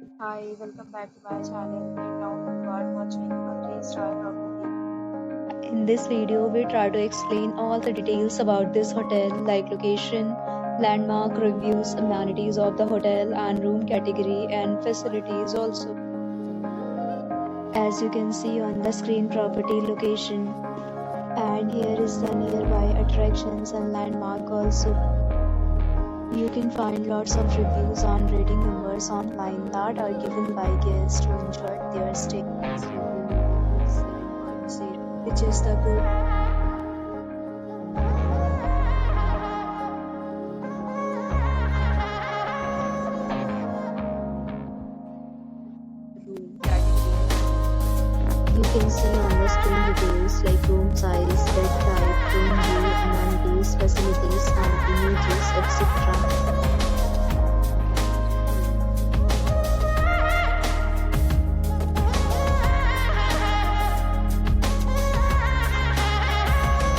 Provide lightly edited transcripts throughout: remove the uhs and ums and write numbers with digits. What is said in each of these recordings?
Hi, welcome back to my channel. And now you are watching a 3-star property. In this video, we try to explain all the details about this hotel like location, landmark, reviews, amenities of the hotel and room category and facilities also. As you can see on the screen, property location, and here is the nearby attractions and landmark also. You can find lots of reviews on rating numbers online that are given by guests who enjoyed their stay. Its review is 7.0, which is the good. Room category. You can see on the screen details like room size, bed type, room view, amenities, facilities, and images, etc.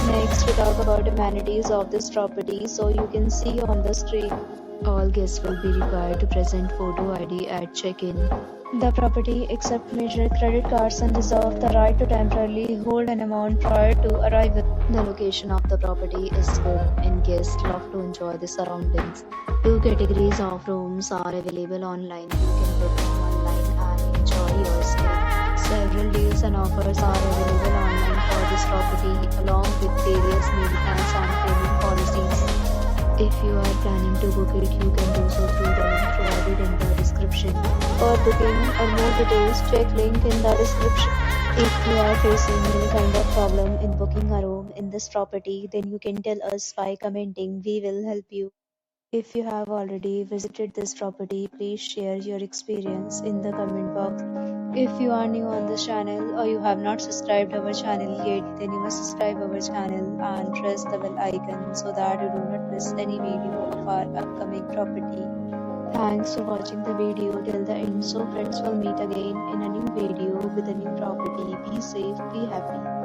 Next, we talk about amenities of this property. So you can see on the screen, all guests will be required to present photo ID at check-in. The property accepts major credit cards and reserves the right to temporarily hold an amount prior to arrival. The location of the property is good and guests love to enjoy the surroundings. Two categories of rooms are available online. You can book them online and enjoy your stay. Several deals and offers are available online for this property along with various meal plans and payment policies. If you are planning to book it, you can do so through the link provided in the description. For booking or more details, check link in the description. If you are facing any kind of problem in booking a room in this property, then you can tell us by commenting. We will help you. If you have already visited this property, please share your experience in the comment box. If you are new on this channel or you have not subscribed our channel yet, then you must subscribe our channel and press the bell icon so that you do not miss any video of our upcoming property. Thanks for watching the video till the end. So friends, will meet again in a new video with a new property. Be safe, be happy.